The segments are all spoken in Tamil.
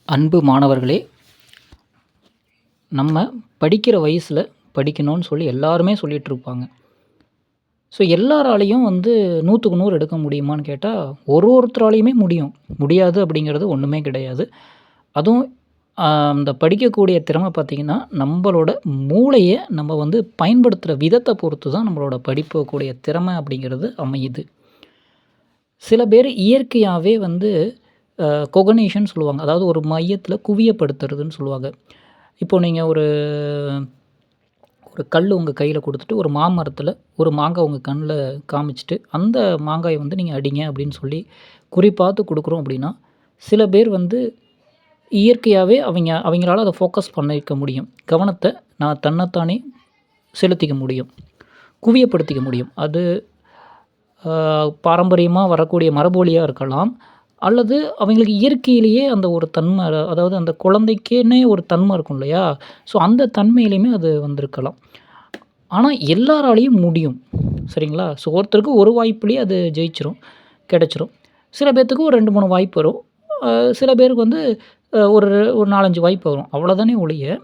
அன்பு மாணவர்களே, நம்ம படிக்கிற வயசில் படிக்கணும்னு சொல்லி எல்லாருமே சொல்லிகிட்ருப்பாங்க. ஸோ எல்லாராலையும் 100க்கு 100 எடுக்க முடியுமான்னு கேட்டால், ஒருத்தராலையுமே முடியும். முடியாது அப்படிங்கிறது ஒன்றுமே கிடையாது. அதுவும் அந்த படிக்கக்கூடிய திறமை பார்த்திங்கன்னா, நம்மளோட மூளையை நம்ம பயன்படுத்துகிற விதத்தை பொறுத்து தான் நம்மளோட படிக்கக்கூடிய திறமை அப்படிங்கிறது அமையுது. சில பேர் இயற்கையாகவே கொகனேஷன் சொல்லுவாங்க. அதாவது ஒரு மையத்தில் குவியப்படுத்துறதுன்னு சொல்லுவாங்க. இப்போ நீங்கள் ஒரு ஒரு கல் உங்கள் கையில் கொடுத்துட்டு, ஒரு மாமரத்தில் ஒரு மாங்காய் உங்கள் கண்ணில் காமிச்சிட்டு, அந்த மாங்காயை நீங்கள் அடிங்க அப்படின்னு சொல்லி குறிப்பாத்து கொடுக்குறோம் அப்படின்னா, சில பேர் இயற்கையாகவே அவங்களால அதை ஃபோக்கஸ் பண்ணிக்க முடியும். கவனத்தை தன்னைத்தானே செலுத்திக்க முடியும், குவியப்படுத்திக்க முடியும். அது பாரம்பரியமாக வரக்கூடிய மரபொழியாக இருக்கலாம், அல்லது அவங்களுக்கு இயற்கையிலேயே அந்த ஒரு தன்மை, அதாவது அந்த குழந்தைக்குன்னே ஒரு தன்மை இருக்கும் இல்லையா? ஸோ அந்த தன்மையிலையுமே அது வந்திருக்கலாம். ஆனால் எல்லாராலையும் முடியும், சரிங்களா? ஸோ ஒருத்தருக்கு ஒரு வாய்ப்புலேயே அது கிடைச்சிரும். சில பேர்த்துக்கு ஒரு 2, 3 வாய்ப்பு வரும். சில பேருக்கு ஒரு 4, 5 வாய்ப்பு வரும். அவ்வளோதானே ஒழிய,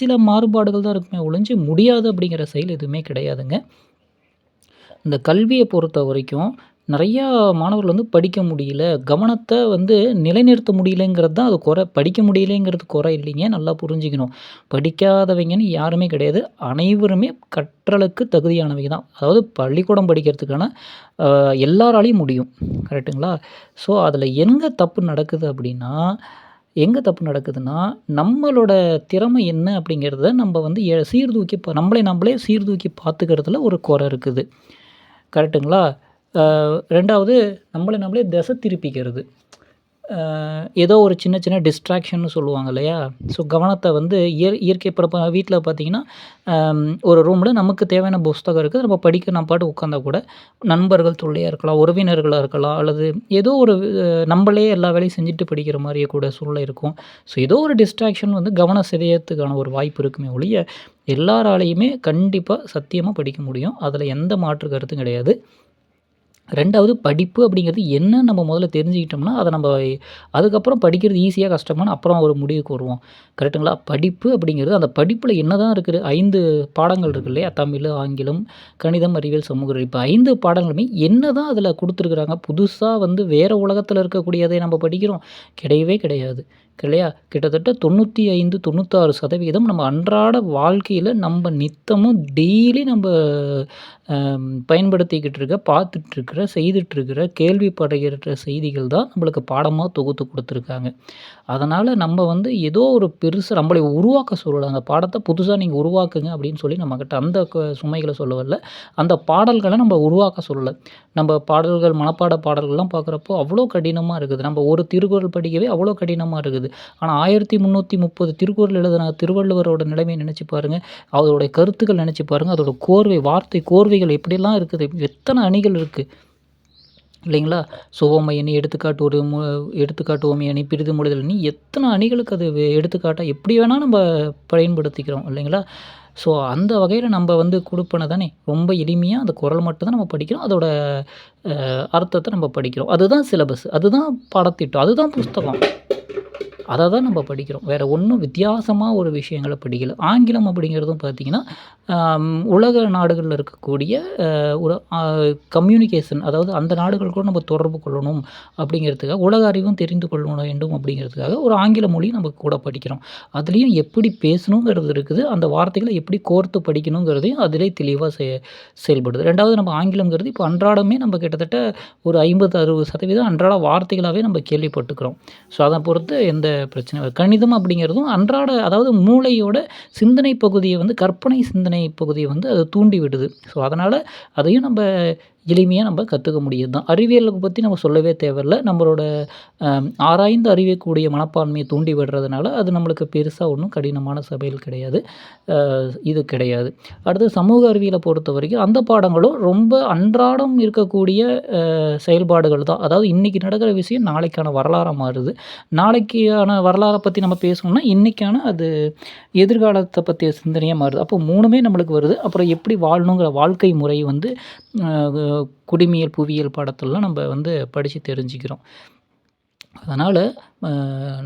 சில மாறுபாடுகள் தான் இருக்குமே ஒழிஞ்சு, முடியாது அப்படிங்கிற செயல் எதுவுமே கிடையாதுங்க. இந்த கல்வியை பொறுத்த வரைக்கும் நிறையா மாணவர்கள் படிக்க முடியல, கவனத்தை நிலைநிறுத்த முடியலைங்கிறது தான் அது குறை. படிக்க முடியலைங்கிறது குறை இல்லைங்க, நல்லா புரிஞ்சுக்கணும். படிக்காதவங்கன்னு யாருமே கிடையாது. அனைவருமே கற்றலுக்கு தகுதியானவங்க தான். அதாவது பள்ளிக்கூடம் படிக்கிறதுக்கான எல்லாராலையும் முடியும், கரெக்டுங்களா? ஸோ அதில் எங்கே தப்பு நடக்குதுன்னா, நம்மளோட திறமை என்ன அப்படிங்கிறத நம்ம நம்மளே சீர்தூக்கி பார்த்துக்கிறதுல ஒரு குறை இருக்குது, கரெக்டுங்களா? 2வது நம்மளே திசை திருப்பிக்கிறது. ஏதோ ஒரு சின்ன டிஸ்ட்ராக்ஷன்னு சொல்லுவாங்க இல்லையா? ஸோ கவனத்தை இயற்கை இப்போ வீட்டில் பார்த்திங்கன்னா, ஒரு ரூமில் நமக்கு தேவையான புஸ்தகம் இருக்குது, நம்ம படிக்க நான் பாட்டுக்கு உட்காந்தா கூட நண்பர்கள் தொல்லையாக இருக்கலாம், உறவினர்களாக இருக்கலாம், அல்லது ஏதோ ஒரு நம்மளே எல்லா வேலையும் செஞ்சுட்டு படிக்கிற மாதிரியே கூட சூழ்நிலை இருக்கும். ஸோ ஏதோ ஒரு டிஸ்ட்ராக்ஷன் கவனம் சிதையறதுக்கான ஒரு வாய்ப்பு இருக்குமே ஒழிய, எல்லாராலையுமே கண்டிப்பாக சத்தியமாக படிக்க முடியும். அதில் எந்த மாற்று கருத்தும் கிடையாது. 2வது படிப்பு அப்படிங்கிறது என்னன்னு நம்ம முதல்ல தெரிஞ்சுக்கிட்டோம்னா, அதை நம்ம அதுக்கப்புறம் படிக்கிறது ஈஸியாக கஷ்டமான்னு அப்புறம் ஒரு முடிவுக்கு வருவோம், கரெக்டுங்களா? படிப்பு அப்படிங்கிறது, அந்த படிப்பில் என்ன தான் இருக்குது, 5 பாடங்கள் இருக்குது இல்லையா? தமிழ், ஆங்கிலம், கணிதம், அறிவியல், சமூக அறிவியல். இப்போ 5 பாடங்களுமே என்ன தான் அதில் கொடுத்துருக்குறாங்க? புதுசாக வேறு உலகத்தில் இருக்கக்கூடியதை நம்ம படிக்கிறோம்? கிடையவே கிடையாது, இல்லையா? கிட்டத்தட்ட 95, 96% நம்ம அன்றாட வாழ்க்கையில் நம்ம நித்தமும் டெய்லி நம்ம பயன்படுத்திக்கிட்டு இருக்க, பார்த்துட்ருக்கிற, செய்துட்ருக்கிற, கேள்விப்படுகிற செய்திகள் தான் நம்மளுக்கு பாடமாக தொகுத்து கொடுத்துருக்காங்க. அதனால் நம்ம ஏதோ ஒரு பெருசாக நம்மளை உருவாக்க சொல்லலை. அந்த பாடத்தை புதுசாக நீங்கள் உருவாக்குங்க அப்படின்னு சொல்லி நம்மக்கிட்ட அந்த சுமைகளை சொல்ல வரல. அந்த பாடல்களை நம்ம உருவாக்க சொல்லலை. நம்ம பாடல்கள், மனப்பாட பாடல்கள்லாம் பார்க்குறப்போ அவ்வளோ கடினமாக இருக்குது. நம்ம ஒரு திருக்குறள் படிக்கவே அவ்வளோ கடினமாக இருக்குது. ஆனால் 1330 திருக்குறள் எழுதின திருவள்ளுவரோட நிலைமையை நினச்சி பாருங்கள், அதோடைய கருத்துக்கள் நினச்சி பாருங்கள், அதோட வார்த்தை கோர்வைகள் எப்படியெல்லாம் இருக்குது, எத்தனை அணிகள் இருக்குது இல்லைங்களா? சுவமை அணி, எடுத்துக்காட்டு ஓமை அணி, பிரிது மொழிதல் அணி, எத்தனை அணிகளுக்கு அது எடுத்துக்காட்டாக எப்படி வேணால் நம்ம பயன்படுத்திக்கிறோம் இல்லைங்களா? ஸோ அந்த வகையில் நம்ம கொடுப்பன தானே ரொம்ப எளிமையாக அந்த குறள் மட்டும்தான் நம்ம படிக்கிறோம், அதோட அர்த்தத்தை நம்ம படிக்கிறோம். அதுதான் சிலபஸ், அதுதான் பாடத்திட்டம், அதுதான் புஸ்தகம். அதை தான் நம்ம படிக்கிறோம். வேறு ஒன்றும் வித்தியாசமாக ஒரு விஷயங்களை படிக்கலை. ஆங்கிலம் அப்படிங்கிறதும் பார்த்திங்கன்னா, உலக நாடுகளில் இருக்கக்கூடிய ஒரு கம்யூனிகேஷன், அதாவது அந்த நாடுகள் கூட நம்ம தொடர்பு கொள்ளணும் அப்படிங்கிறதுக்காக, உலக அறிவும் தெரிந்து கொள்ள வேண்டும் அப்படிங்கிறதுக்காக ஒரு ஆங்கில மொழி நம்ம கூட படிக்கிறோம். அதுலேயும் எப்படி பேசணுங்கிறது இருக்குது, அந்த வார்த்தைகளை எப்படி கோர்த்து படிக்கணுங்கிறதையும் அதிலே தெளிவாக செயல்படுது. 2வது நம்ம ஆங்கிலம்ங்கிறது இப்போ அன்றாடமே நம்ம கிட்டத்தட்ட ஒரு 50-60% அன்றாட வார்த்தைகளாகவே நம்ம கேள்விப்பட்டுக்கிறோம். ஸோ அதை பொறுத்து எந்த பிரச்சனை. கணிதம் அப்படிங்கிறதும் அன்றாட, அதாவது மூளையோட சிந்தனை பகுதியை கற்பனை சிந்தனை பகுதியை அது தூண்டி விடுது. ஸோ அதனால் அதையும் நம்ம எளிமையாக நம்ம கற்றுக்க முடியுது தான். அறிவியலை பற்றி நம்ம சொல்லவே தேவையில்ல. நம்மளோட ஆராய்ந்து அறியக்கூடிய மனப்பான்மையை தூண்டி விடுறதுனால அது நம்மளுக்கு பெருசாக ஒன்றும் கடினமான சபையில் கிடையாது, இது கிடையாது. அடுத்து சமூக அறிவியலை பொறுத்த வரைக்கும் அந்த பாடங்களும் ரொம்ப அன்றாடம் இருக்கக்கூடிய செயல்பாடுகள் தான். அதாவது இன்றைக்கி நடக்கிற விஷயம் நாளைக்கான வரலாறாக மாறுது. நாளைக்கான வரலாறை பற்றி நம்ம பேசணும்னா இன்றைக்கான அது எதிர்காலத்தை பற்றிய சிந்தனையாக மாறுது. அப்போ 3மே நம்மளுக்கு வருது. அப்புறம் எப்படி வாழணுங்கிற வாழ்க்கை முறை குடிமியல், புவியியல் பாடத்திலலாம் நம்ம படித்து தெரிஞ்சுக்கிறோம். அதனால்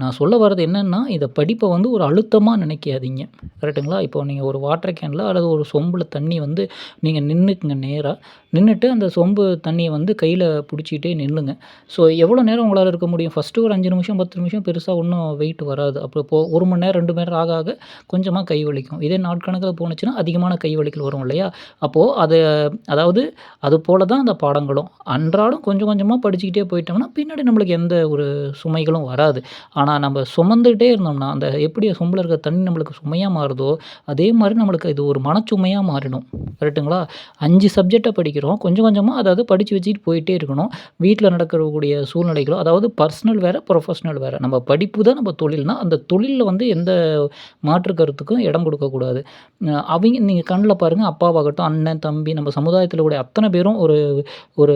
நான் சொல்ல வர்றது என்னன்னா, இத படிப்ப வந்து ஒரு அழுத்தமா நினைக்காதீங்க. கரெக்ட்டுங்களா? இப்போ நீங்க ஒரு வாட்டர் கேன்ல அல்லது ஒரு சொம்புல தண்ணி வந்து நீங்க நின்னுக்குங்க நேரா. நின்னுட்டு அந்த சொம்பு தண்ணிய வந்து கையில புடிச்சுக்கிட்டே நில்லுங்க. ஸோ எவ்வளோ நேரம் உங்களால இருக்க முடியும்? ஃபர்ஸ்ட்டு ஒரு 5 நிமிஷம், 10 நிமிஷம் பெருசா ஒண்ணும் வெயிட் வராது. அப்புறம் 1 மணி நேரம், 2 மணி நேரம் ஆக ஆக கொஞ்சமா கை வலிக்கும். இதே நாட்கணக்குல போணுச்சுன்னா, அதிகமான கை வலிகள் வரும் இல்லையா? அப்போ அதாவது அது போல தான் அந்த பாடங்களும். அன்றாடம் கொஞ்சம் கொஞ்சமா படிச்சுக்கிட்டே போயிட்டோம்னா, பின்னாடி நம்மளுக்கு எந்த ஒரு சுமைகளும் வராது. ஆனா நம்ம சுமந்துட்டே இருந்தோம்னா, அந்த எப்படி சொம்புல இருக்க தண்ணி நம்மளுக்கு சுமையா மாறுதோ, அதே மாரி நம்மளுக்கு இது ஒரு மனச்சுமையா மாறிடும். கரெக்ட்டுங்களா? 5 சப்ஜெக்ட்ட படிக்கிறோம். கொஞ்சம் கொஞ்சமா அதாவது படிச்சு வச்சுட்டு போயிட்டே இருக்கணும். வீட்ல நடக்கக்கூடிய சூழ்நிலைகளோ அதாவது பர்சனல் வேற, ப்ரொஃபஷனல் வேற. நம்ம படிப்பு தான் நம்ம தொழில்னா, அந்த தொழில்ல வந்து எந்த மாற்று கருத்துக்கும் இடம் கொடுக்கக்கூடாது. அவைங்க நீங்க கண்ல பாருங்க அப்பாவாகட்டும், அண்ணன், தம்பி நம்ம சமுதாயத்தில கூடிய அத்தன பேரும் ஒரு ஒரு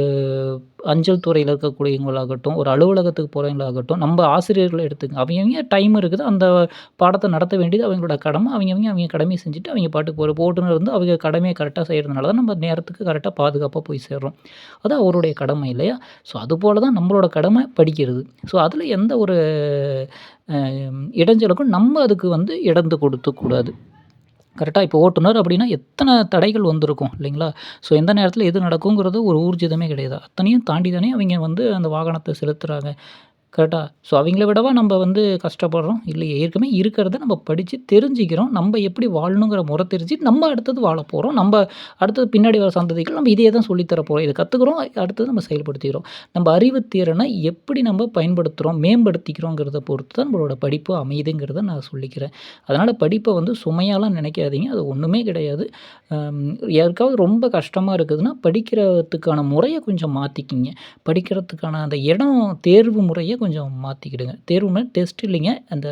அஞ்சல் துறையில இருக்கக்கூடியவங்களாகட்டும், ஒரு அலுவலகத்துக்கு போறவங்களாகட்டும், நம்ம ஆசிரியர்கள எடுத்துக்கங்க. அவைங்கவங்க டைம் இருக்குது. அந்த பாடத்த நடத்த வேண்டியது அவங்களோட கடமை. அவைங்க கடமைய செஞ்சுட்டு அவைங்க பாட்டுக்கு ஓட்டுநர் வந்து அவங்க கடமைய கரெக்ட்டா செய்றதுனால தான் நம்ம நேரத்துக்கு கரெக்ட்டா பாதுகாப்பா போய் சேர்றோம். அது அவருடைய கடமை இல்லையா? ஸோ அதுபோல தான் நம்மளோட கடமை படிக்கிறது. ஸோ அதில எந்த ஒரு அ இடைஞ்சலுக்கும் நம்ம அதுக்கு வந்து இடந்து கொடுத்துக்கூடாது. கரெக்ட்டா இப்போ ஓட்டுநர் அப்படின்னா எத்தன தடைகள் வந்திருக்கும் இல்லைங்களா? ஸோ எந்த நேரத்தில எது நடக்குங்கிறது ஒரு ஊர்ஜிதமே கிடையாது. அத்தனையும் தாண்டி தானே அவைங்க வந்து அந்த வாகனத்த செலுத்துறாங்க. கரெக்ட்டா? ஸோ அவைங்கள விடவா நம்ப வந்து கஷ்டப்படுறோம்? இல்லையே. ஏற்கனவே இருக்கிறத நம்ம படிச்சு தெரிஞ்சுக்கிறோம். நம்ப எப்படி வாழணுங்கிற முறை தெரிஞ்சு, நம்ம அடுத்தது வாழப்போறோம். அடுத்தது பின்னாடி வர சந்ததிக்கு நம்ம இதையே தான் சொல்லி தர போறோம். இத கத்துக்கிறோம். அடுத்தது நம்ம செயல்படுத்திக்கிறோம். நம்ம அறிவு திறன எப்படி நம்ம பயன்படுத்துறோம், மேம்படுத்திக்கிறோங்கிறத பொறுத்து தான் நம்மளோட படிப்பு அமையுதுங்கிறத நான் சொல்லிக்கிறேன். அதனால படிப்ப வந்து சுமையாலாம் நினைக்காதீங்க. அது ஒண்ணுமே கிடையாது. அம் யாருக்காவது ரொம்ப கஷ்டமா இருக்குதுன்னா, படிக்கிறதுக்கான முறைய கொஞ்சம் மாத்திக்கிங்க. படிக்கிறதுக்கான அந்த இடம் தேர்வு முறைய கொஞ்சம் மாத்திக்கிடுங்க. தேர்வுனா டெஸ்ட் இல்லைங்க. அந்த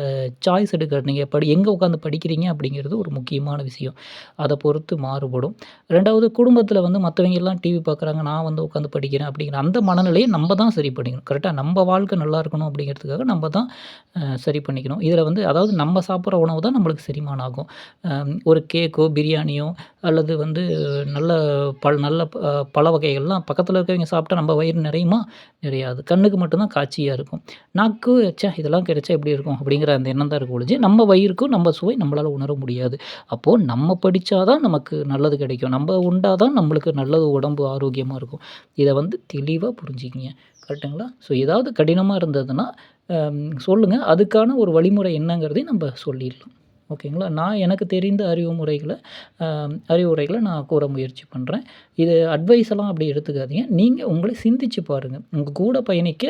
சாய்ஸ் எடுக்கிறது. நீங்க எங்க உட்காந்து படிக்கிறீங்க அப்படிங்கிறது ஒரு முக்கியமான விஷயம். அத பொறுத்து மாறுபடும். 2வது குடும்பத்தில வந்து மத்தவங்க எல்லாம் டிவி பார்க்குறாங்க. நான் வந்து உட்காந்து படிக்கிறேன் அப்படிங்கிற அந்த மனநிலைய நம்ம தான் சரி பண்ணிக்கணும். கரெக்ட்டா? நம்ம வாழ்க்கை நல்லா இருக்கணும் அப்படிங்கிறதுக்காக நம்ம தான் சரி பண்ணிக்கணும். இதில வந்து அதாவது நம்ம சாப்பிடுற உணவு தான் நம்மளுக்கு செரிமானம் ஆகும். ஒரு கேக்கோ, பிரியாணியோ அல்லது வந்து நல்ல நல்ல பழ வகைகள்லாம் பக்கத்தில இருக்கிறவங்க சாப்பிட்டா நம்ம வயிறு நிறையுமா? நிறையாது. கண்ணுக்கு மட்டும் தான் காட்சியா இருக்கும். நாக்கு இதெல்லாம் கிடைச்சா எப்படி இருக்கும்? அப்படிங்கிற அந்த எண்ணம் தான் இருக்கும் ஒழிஞ்சு, நம்ம வயிறுக்கும் நம்ம சுவை நம்மளால உணர முடியாது. அப்போ நம்ம படிச்சா தான் நமக்கு நல்லது கிடைக்கும். நம்ம உண்டா தான் நம்மளுக்கு நல்லது உடம்பு ஆரோக்கியமா இருக்கும். இத வந்து தெளிவா புரிஞ்சுக்கங்க. கரெக்ட்டுங்களா? ஸோ ஏதாவது கடினமா இருந்ததுன்னா, சொல்லுங்க. அதுக்கான ஒரு வழிமுறை என்னங்கிறதையும் நம்ப சொல்லிடலாம். ஓகேங்களா? நான் எனக்கு தெரிந்த அறிவுரைகள நான் கூற முயற்சி பண்றேன். இது அட்வைஸ் எல்லாம் அப்படி எடுத்துக்காதீங்க. நீங்க உங்கள சிந்திச்சு பாருங்க. உங்க கூட பயணிக்க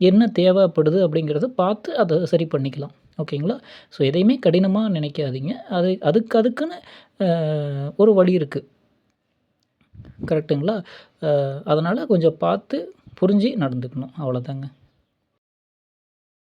என்ன தேவைப்படுது அப்படிங்கிறத பார்த்து அத சரி பண்ணிக்கலாம். ஓகேங்களா? ஸோ எதையுமே கடினமா நினைக்காதீங்க. அதுக்குன்னு அ ஒரு வழி இருக்கு. கரெக்ட்டுங்களா? அதனால கொஞ்சம் பார்த்து புரிஞ்சு நடந்துக்கணும். அவ்வளோதாங்க.